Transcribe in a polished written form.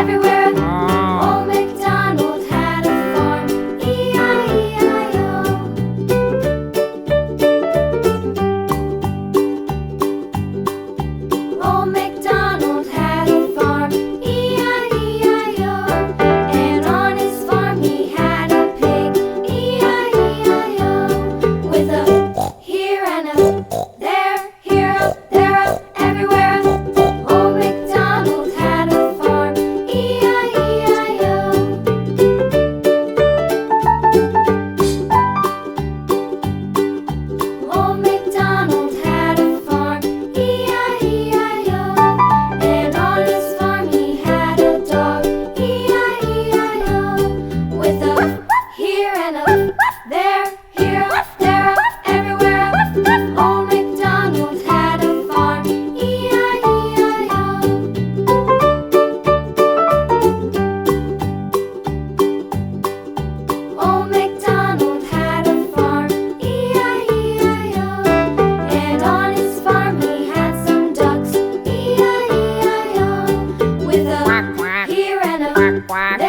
everywhere. Old MacDonald had a farm, E-I-E-I-O. Old MacDonald had a farm, E-I-E-I-O. And on his farm he had a pig, E-I-E-I-O. With a here and a there, here up, there up, everywhere. Old MacDonald had a farm, E-I-E-I-O. Old MacDonald had a farm, E-I-E-I-O. And on his farm he had a dog, E-I-E-I-O. With a here and a there, here up, there up, everywhere. Old MacDonald had a farm, E-I-E-I-O. Old MacDonald had a farm, E-I-E-I-O. And on his farm he had some ducks, E-I-E-I-O. With a here and a there.